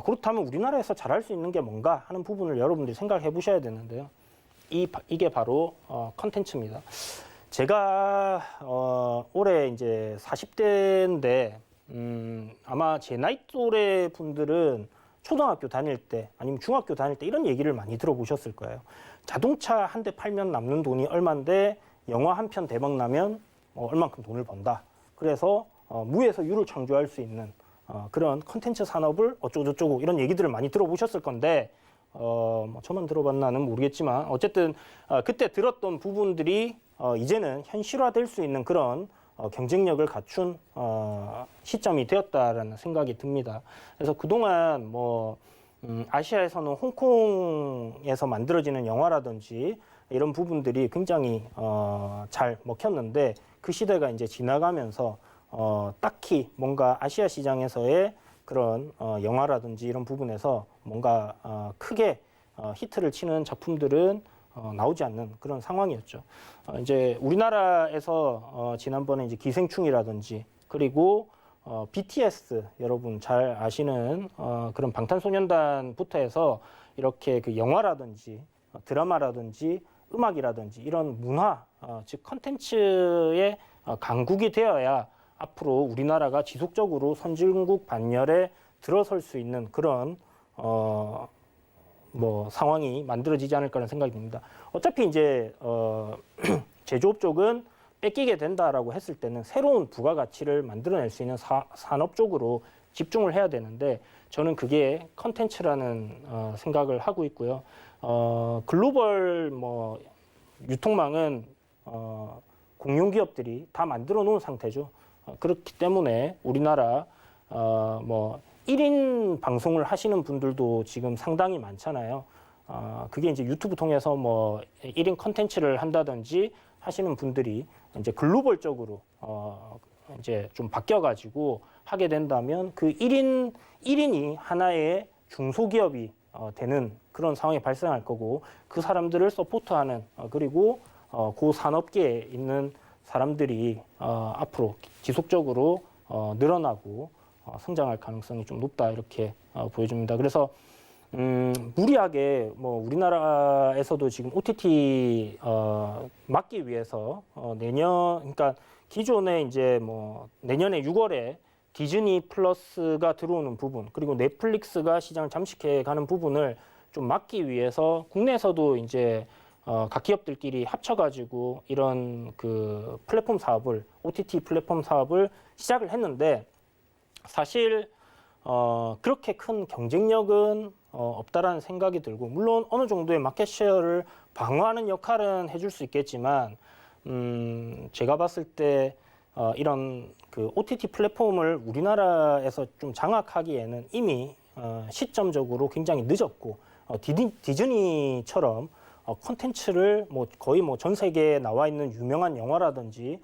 그렇다면 우리나라에서 잘할 수 있는 게 뭔가 하는 부분을 여러분들이 생각해 보셔야 되는데요. 이게 바로 컨텐츠입니다. 제가 올해 이제 40대인데, 아마 제 나이 또래 분들은 초등학교 다닐 때 아니면 중학교 다닐 때 이런 얘기를 많이 들어보셨을 거예요. 자동차 한 대 팔면 남는 돈이 얼만데 영화 한 편 대박 나면 얼만큼 돈을 번다. 그래서 무에서 유를 창조할 수 있는 그런 컨텐츠 산업을 어쩌고저쩌고 이런 얘기들을 많이 들어보셨을 건데, 뭐 저만 들어봤나는 모르겠지만 어쨌든 그때 들었던 부분들이 이제는 현실화될 수 있는 그런 경쟁력을 갖춘 시점이 되었다라는 생각이 듭니다. 그래서 그동안 뭐 아시아에서는 홍콩에서 만들어지는 영화라든지 이런 부분들이 굉장히 잘 먹혔는데, 그 시대가 이제 지나가면서 딱히 뭔가 아시아 시장에서의 그런 영화라든지 이런 부분에서 뭔가 크게 히트를 치는 작품들은 나오지 않는 그런 상황이었죠. 이제 우리나라에서 지난번에 이제 기생충이라든지, 그리고 BTS 여러분 잘 아시는 그런 방탄소년단부터 해서 이렇게 그 영화라든지 드라마라든지 음악이라든지 이런 문화, 즉 컨텐츠의 강국이 되어야 앞으로 우리나라가 지속적으로 선진국 반열에 들어설 수 있는 그런 뭐 상황이 만들어지지 않을까라는 생각이 듭니다. 어차피 이제 제조업 쪽은 뺏기게 된다라고 했을 때는 새로운 부가가치를 만들어낼 수 있는 산업 쪽으로 집중을 해야 되는데, 저는 그게 컨텐츠라는 생각을 하고 있고요. 글로벌 뭐 유통망은 공룡 기업들이 다 만들어 놓은 상태죠. 그렇기 때문에 우리나라 뭐 1인 방송을 하시는 분들도 지금 상당히 많잖아요. 그게 이제 유튜브 통해서 뭐 1인 컨텐츠를 한다든지 하시는 분들이 이제 글로벌적으로 이제 좀 바뀌어가지고 하게 된다면 그 1인이 하나의 중소기업이 되는 그런 상황이 발생할 거고, 그 사람들을 서포트하는 그리고 그 산업계에 있는 사람들이 앞으로 지속적으로 늘어나고 성장할 가능성이 좀 높다, 이렇게 보여집니다. 그래서 무리하게 뭐 우리나라에서도 지금 OTT 막기 위해서 그러니까 기존에 이제 뭐 내년에 6월에 디즈니 플러스가 들어오는 부분, 그리고 넷플릭스가 시장을 잠식해 가는 부분을 좀 막기 위해서 국내에서도 이제 각 기업들끼리 합쳐가지고 이런 그 플랫폼 사업을, OTT 플랫폼 사업을 시작을 했는데, 사실 그렇게 큰 경쟁력은 없다라는 생각이 들고, 물론 어느 정도의 마켓 쉐어를 방어하는 역할은 해줄 수 있겠지만, 제가 봤을 때 이런 그 OTT 플랫폼을 우리나라에서 좀 장악하기에는 이미 시점적으로 굉장히 늦었고, 디즈니처럼 콘텐츠를 뭐 거의 뭐 전 세계에 나와 있는 유명한 영화라든지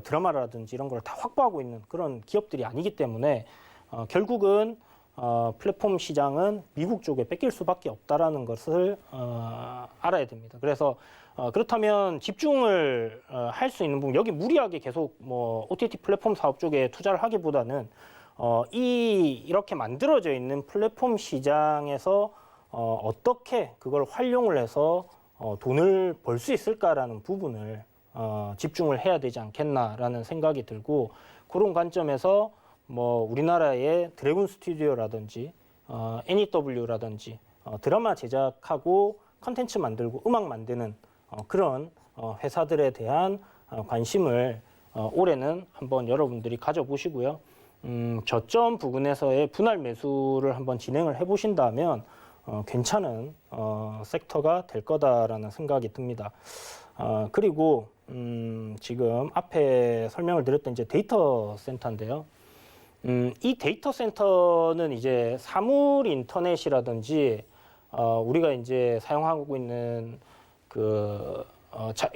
드라마라든지 이런 걸 다 확보하고 있는 그런 기업들이 아니기 때문에 결국은 플랫폼 시장은 미국 쪽에 뺏길 수밖에 없다라는 것을 알아야 됩니다. 그래서 그렇다면 집중을 할 수 있는 부분, 여기 무리하게 계속 뭐 OTT 플랫폼 사업 쪽에 투자를 하기보다는 이렇게 만들어져 있는 플랫폼 시장에서 어떻게 그걸 활용을 해서 돈을 벌 수 있을까라는 부분을 집중을 해야 되지 않겠나라는 생각이 들고, 그런 관점에서 뭐 우리나라의 드래곤 스튜디오라든지 NEW라든지 드라마 제작하고 컨텐츠 만들고 음악 만드는 그런 회사들에 대한 관심을 올해는 한번 여러분들이 가져보시고요. 저점 부근에서의 분할 매수를 한번 진행을 해보신다면 괜찮은 섹터가 될 거다라는 생각이 듭니다. 그리고 지금 앞에 설명을 드렸던 이제 데이터 센터인데요. 이 데이터 센터는 이제 사물 인터넷이라든지 우리가 이제 사용하고 있는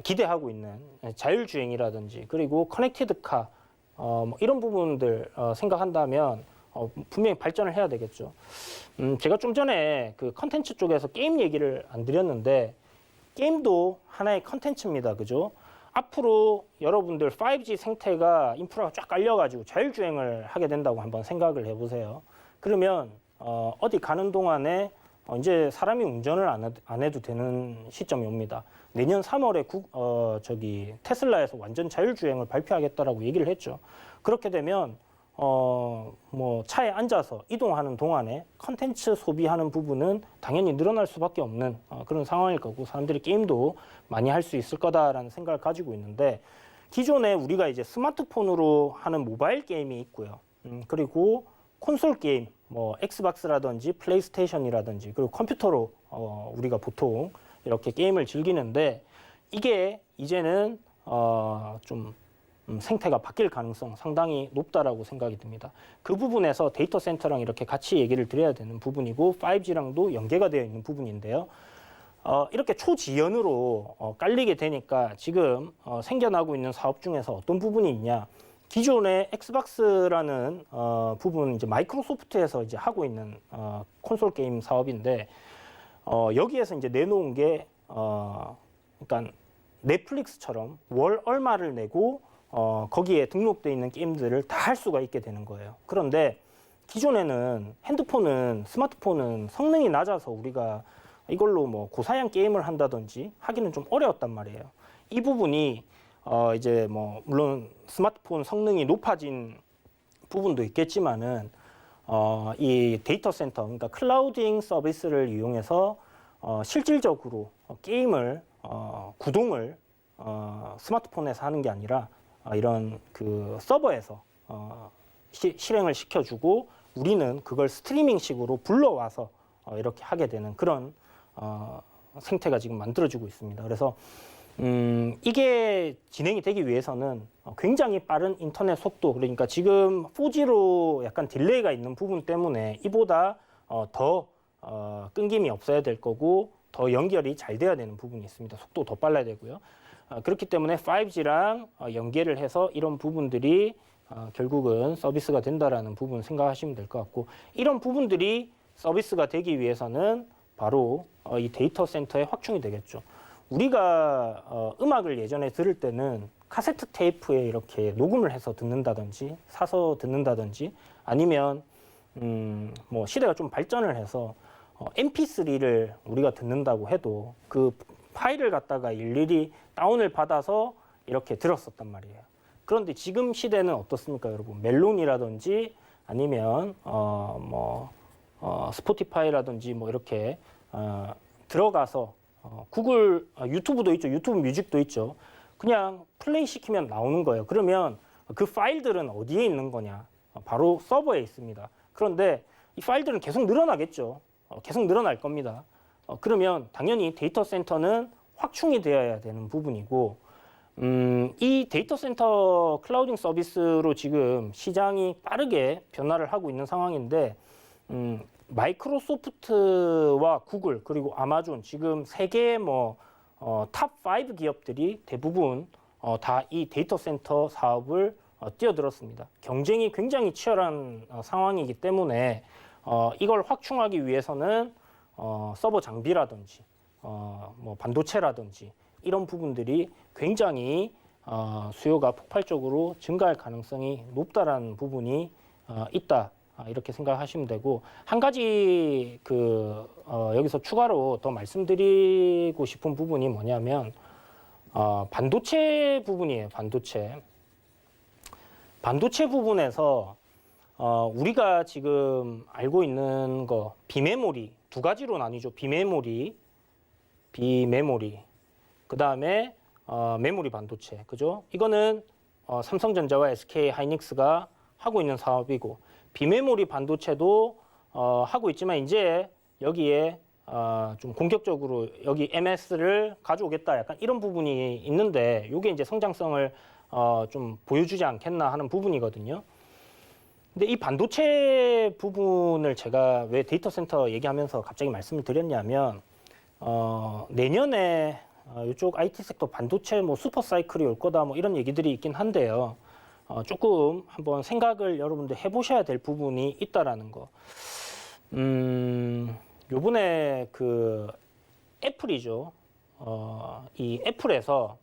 기대하고 있는 자율주행이라든지 그리고 커넥티드카 뭐 이런 부분들 생각한다면 분명히 발전을 해야 되겠죠. 제가 좀 전에 그 컨텐츠 쪽에서 게임 얘기를 안 드렸는데 게임도 하나의 컨텐츠입니다. 그죠? 앞으로 여러분들 5G 생태가 인프라가 쫙 깔려가지고 자율주행을 하게 된다고 한번 생각을 해보세요. 그러면 어디 가는 동안에 이제 사람이 운전을 안 해도 되는 시점이 옵니다. 내년 3월에 테슬라에서 완전 자율주행을 발표하겠다라고 얘기를 했죠. 그렇게 되면 뭐 차에 앉아서 이동하는 동안에 컨텐츠 소비하는 부분은 당연히 늘어날 수밖에 없는 그런 상황일 거고 사람들이 게임도 많이 할 수 있을 거다라는 생각을 가지고 있는데 기존에 우리가 이제 스마트폰으로 하는 모바일 게임이 있고요. 그리고 콘솔 게임, 뭐 엑스박스라든지 플레이스테이션이라든지 그리고 컴퓨터로 우리가 보통 이렇게 게임을 즐기는데 이게 이제는 좀 생태가 바뀔 가능성 상당히 높다라고 생각이 듭니다. 그 부분에서 데이터 센터랑 이렇게 같이 얘기를 드려야 되는 부분이고 5G랑도 연계가 되어 있는 부분인데요. 이렇게 초지연으로 깔리게 되니까 지금 생겨나고 있는 사업 중에서 어떤 부분이 있냐? 기존의 엑스박스라는 부분 이제 마이크로소프트에서 이제 하고 있는 콘솔 게임 사업인데 여기에서 이제 내놓은 게 그러니까 넷플릭스처럼 월 얼마를 내고 거기에 등록되어 있는 게임들을 다 할 수가 있게 되는 거예요. 그런데 기존에는 스마트폰은 성능이 낮아서 우리가 이걸로 뭐 고사양 게임을 한다든지 하기는 좀 어려웠단 말이에요. 이 부분이 이제 뭐 물론 스마트폰 성능이 높아진 부분도 있겠지만은 이 데이터 센터, 그러니까 클라우딩 서비스를 이용해서 실질적으로 게임을 구동을 스마트폰에서 하는 게 아니라 이런 그 서버에서 실행을 시켜주고 우리는 그걸 스트리밍식으로 불러와서 이렇게 하게 되는 그런 생태가 지금 만들어지고 있습니다. 그래서 이게 진행이 되기 위해서는 굉장히 빠른 인터넷 속도, 그러니까 지금 4G로 약간 딜레이가 있는 부분 때문에 이보다 더 끊김이 없어야 될 거고 더 연결이 잘 돼야 되는 부분이 있습니다. 속도 더 빨라야 되고요. 그렇기 때문에 5G랑 연계를 해서 이런 부분들이 결국은 서비스가 된다라는 부분 생각하시면 될 것 같고, 이런 부분들이 서비스가 되기 위해서는 바로 이 데이터 센터의 확충이 되겠죠. 우리가 음악을 예전에 들을 때는 카세트 테이프에 이렇게 녹음을 해서 듣는다든지 사서 듣는다든지 아니면 뭐 시대가 좀 발전을 해서 MP3를 우리가 듣는다고 해도 그 파일을 갖다가 일일이 다운을 받아서 이렇게 들었었단 말이에요. 그런데 지금 시대는 어떻습니까, 여러분? 멜론이라든지 아니면 스포티파이라든지 뭐 이렇게 들어가서 구글 유튜브도 있죠. 유튜브 뮤직도 있죠. 그냥 플레이 시키면 나오는 거예요. 그러면 그 파일들은 어디에 있는 거냐? 바로 서버에 있습니다. 그런데 이 파일들은 계속 늘어나겠죠. 계속 늘어날 겁니다. 그러면 당연히 데이터 센터는 확충이 되어야 되는 부분이고, 이 데이터 센터 클라우딩 서비스로 지금 시장이 빠르게 변화를 하고 있는 상황인데, 마이크로소프트와 구글 그리고 아마존 지금 세계 탑5 기업들이 대부분 다 이 데이터 센터 사업을 뛰어들었습니다. 경쟁이 굉장히 치열한 상황이기 때문에 이걸 확충하기 위해서는 서버 장비라든지 뭐 반도체라든지 이런 부분들이 굉장히 수요가 폭발적으로 증가할 가능성이 높다라는 부분이 있다. 이렇게 생각하시면 되고, 한 가지 여기서 추가로 더 말씀드리고 싶은 부분이 뭐냐면 반도체 부분이에요. 반도체 부분에서 우리가 지금 알고 있는 거 비메모리, 두 가지로 나뉘죠. 비메모리, 그 다음에 메모리 반도체, 그죠? 이거는 삼성전자와 SK 하이닉스가 하고 있는 사업이고, 비메모리 반도체도 하고 있지만 이제 여기에 좀 공격적으로 여기 MS를 가져오겠다, 약간 이런 부분이 있는데, 이게 이제 성장성을 좀 보여주지 않겠나 하는 부분이거든요. 근데 이 반도체 부분을 제가 왜 데이터 센터 얘기하면서 갑자기 말씀을 드렸냐면, 내년에 이쪽 IT 섹터 반도체 뭐 슈퍼 사이클이 올 거다 뭐 이런 얘기들이 있긴 한데요. 조금 한번 생각을 여러분들 해보셔야 될 부분이 있다라는 거. 요번에 그 애플이죠. 이 애플에서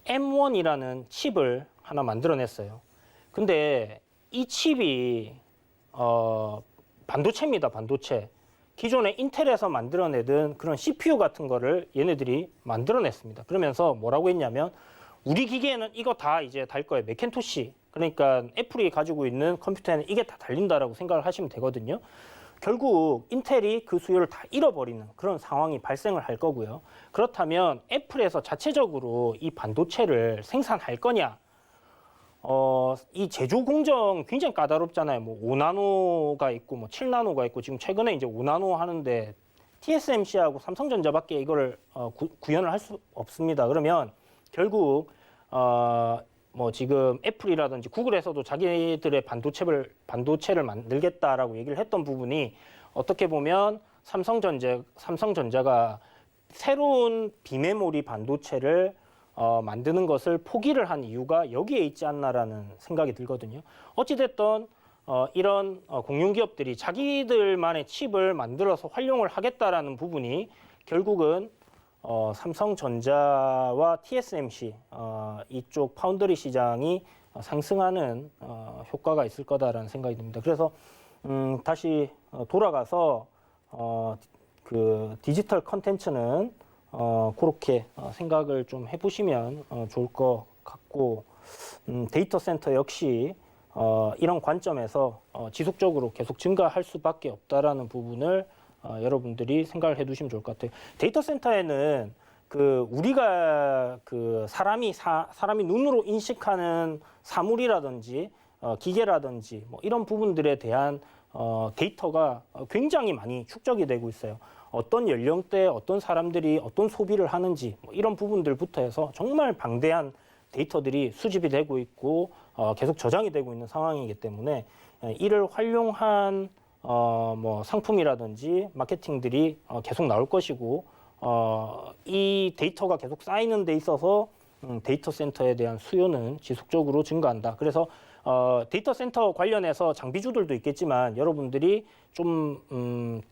M1이라는 칩을 하나 만들어냈어요. 근데 이 칩이 반도체입니다, 반도체. 기존에 인텔에서 만들어내던 그런 CPU 같은 거를 얘네들이 만들어냈습니다. 그러면서 뭐라고 했냐면, 우리 기계에는 이거 다 이제 달 거예요. 맥킨토시. 그러니까 애플이 가지고 있는 컴퓨터에는 이게 다 달린다라고 생각을 하시면 되거든요. 결국 인텔이 그 수요를 다 잃어버리는 그런 상황이 발생을 할 거고요. 그렇다면 애플에서 자체적으로 이 반도체를 생산할 거냐? 이 제조 공정 굉장히 까다롭잖아요. 뭐 5나노가 있고 뭐 7나노가 있고, 지금 최근에 이제 5나노 하는데 TSMC하고 삼성전자밖에 이거를 구현을 할 수 없습니다. 그러면 결국 뭐 지금 애플이라든지 구글에서도 자기들의 반도체를 만들겠다라고 얘기를 했던 부분이, 어떻게 보면 삼성전자가 새로운 비메모리 반도체를 만드는 것을 포기를 한 이유가 여기에 있지 않나라는 생각이 들거든요. 어찌됐든 이런 공룡기업들이 자기들만의 칩을 만들어서 활용을 하겠다라는 부분이 결국은 삼성전자와 TSMC 이쪽 파운드리 시장이 상승하는 효과가 있을 거다라는 생각이 듭니다. 그래서 다시 돌아가서 그 디지털 컨텐츠는 그렇게 생각을 좀 해보시면 좋을 것 같고, 데이터 센터 역시 이런 관점에서 지속적으로 계속 증가할 수밖에 없다라는 부분을 여러분들이 생각을 해두시면 좋을 것 같아요. 데이터 센터에는 그 우리가 그 사람이 눈으로 인식하는 사물이라든지 기계라든지 뭐 이런 부분들에 대한 데이터가 굉장히 많이 축적이 되고 있어요. 어떤 연령대, 어떤 사람들이 어떤 소비를 하는지 뭐 이런 부분들부터 해서 정말 방대한 데이터들이 수집이 되고 있고 계속 저장이 되고 있는 상황이기 때문에 이를 활용한 뭐 상품이라든지 마케팅들이 계속 나올 것이고, 이 데이터가 계속 쌓이는 데 있어서 데이터 센터에 대한 수요는 지속적으로 증가한다. 그래서 데이터 센터 관련해서 장비주들도 있겠지만 여러분들이 좀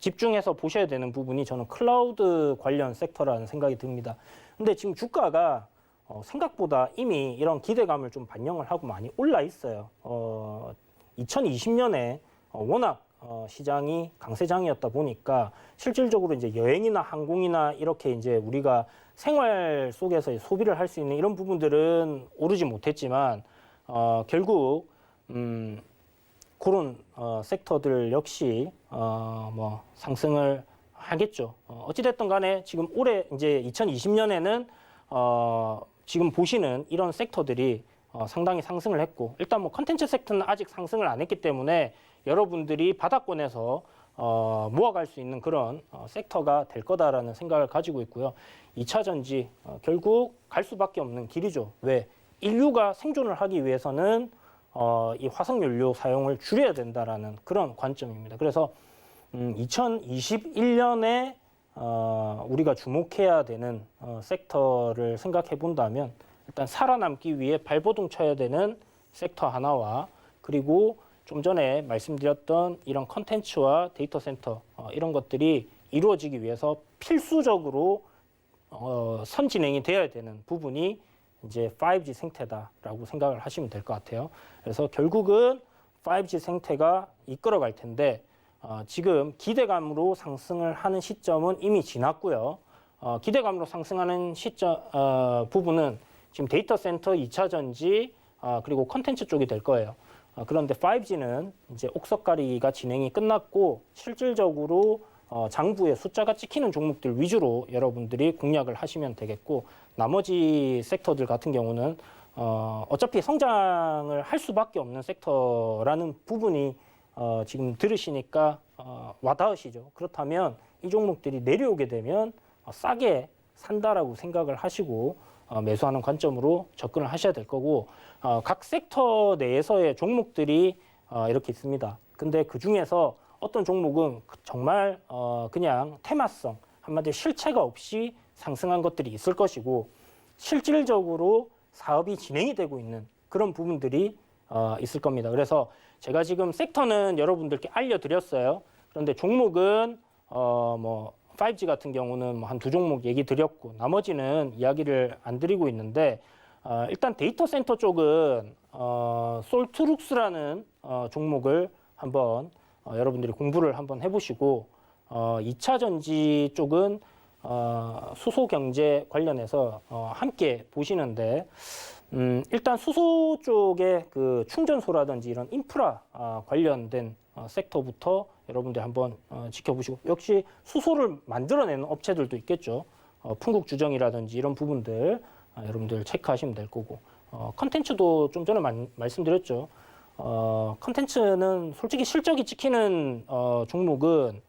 집중해서 보셔야 되는 부분이, 저는 클라우드 관련 섹터라는 생각이 듭니다. 근데 지금 주가가 생각보다 이미 이런 기대감을 좀 반영을 하고 많이 올라 있어요. 2020년에 워낙 시장이 강세장이었다 보니까 실질적으로 이제 여행이나 항공이나 이렇게 이제 우리가 생활 속에서 소비를 할 수 있는 이런 부분들은 오르지 못했지만 결국 그런 섹터들 역시 뭐 상승을 하겠죠. 어찌됐든 간에 지금 올해 이제 2020년에는 지금 보시는 이런 섹터들이 상당히 상승을 했고, 일단 뭐 컨텐츠 섹터는 아직 상승을 안 했기 때문에 여러분들이 바닥권에서 모아갈 수 있는 그런 섹터가 될 거다라는 생각을 가지고 있고요. 2차 전지 결국 갈 수밖에 없는 길이죠. 왜? 인류가 생존을 하기 위해서는 이 화석연료 사용을 줄여야 된다라는 그런 관점입니다. 그래서 2021년에 우리가 주목해야 되는 섹터를 생각해 본다면, 일단 살아남기 위해 발버둥 쳐야 되는 섹터 하나와, 그리고 좀 전에 말씀드렸던 이런 컨텐츠와 데이터 센터 이런 것들이 이루어지기 위해서 필수적으로 선진행이 되어야 되는 부분이 이제 5G 생태다라고 생각을 하시면 될 것 같아요. 그래서 결국은 5G 생태가 이끌어갈 텐데, 지금 기대감으로 상승을 하는 시점은 이미 지났고요. 기대감으로 상승하는 시점 부분은 지금 데이터 센터, 2차 전지, 그리고 컨텐츠 쪽이 될 거예요. 그런데 5G는 이제 옥석가리가 진행이 끝났고 실질적으로 장부에 숫자가 찍히는 종목들 위주로 여러분들이 공략을 하시면 되겠고, 나머지 섹터들 같은 경우는 어차피 성장을 할 수밖에 없는 섹터라는 부분이 지금 들으시니까 와닿으시죠. 그렇다면 이 종목들이 내려오게 되면 싸게 산다라고 생각을 하시고 매수하는 관점으로 접근을 하셔야 될 거고, 각 섹터 내에서의 종목들이 이렇게 있습니다. 근데 그 중에서 어떤 종목은 정말 그냥 테마성, 한마디로 실체가 없이 상승한 것들이 있을 것이고, 실질적으로 사업이 진행이 되고 있는 그런 부분들이 있을 겁니다. 그래서 제가 지금 섹터는 여러분들께 알려드렸어요. 그런데 종목은 뭐 5G 같은 경우는 뭐 한 2종목 얘기 드렸고, 나머지는 이야기를 안 드리고 있는데, 일단 데이터 센터 쪽은 솔트룩스라는 종목을 한번 여러분들이 공부를 한번 해보시고, 2차 전지 쪽은 수소 경제 관련해서 함께 보시는데, 일단 수소 쪽의 그 충전소라든지 이런 인프라 관련된 섹터부터 여러분들 한번 지켜보시고, 역시 수소를 만들어내는 업체들도 있겠죠. 풍국주정이라든지 이런 부분들 여러분들 체크하시면 될 거고, 컨텐츠도 좀 전에 말씀드렸죠. 컨텐츠는 솔직히 실적이 찍히는 종목은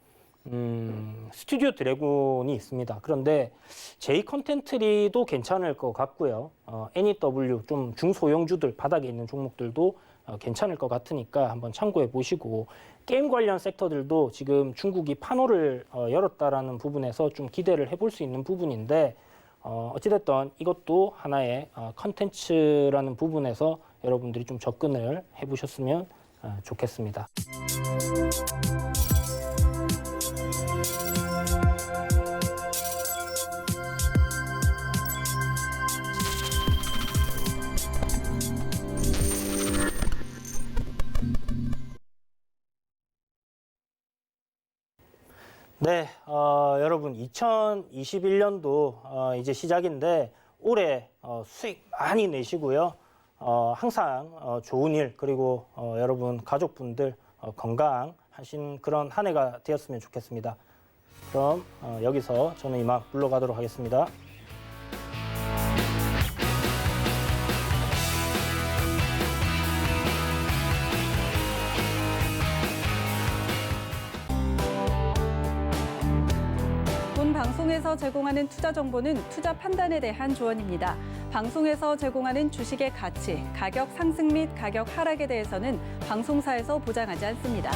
스튜디오 드래곤이 있습니다. 그런데 J 컨텐트리도 괜찮을 것 같고요. NEW 좀 중소형주들 바닥에 있는 종목들도 괜찮을 것 같으니까 한번 참고해 보시고, 게임 관련 섹터들도 지금 중국이 판호를 열었다라는 부분에서 좀 기대를 해볼 수 있는 부분인데, 어찌됐든 이것도 하나의 컨텐츠라는 부분에서 여러분들이 좀 접근을 해보셨으면 좋겠습니다. 네, 여러분 2021년도 이제 시작인데 올해 수익 많이 내시고요. 항상 좋은 일, 그리고 여러분 가족분들 건강하신 그런 한 해가 되었으면 좋겠습니다. 그럼 여기서 저는 이만 물러가도록 하겠습니다. 본 방송에서 제공하는 투자 정보는 투자 판단에 대한 조언입니다. 방송에서 제공하는 주식의 가치, 가격 상승 및 가격 하락에 대해서는 방송사에서 보장하지 않습니다.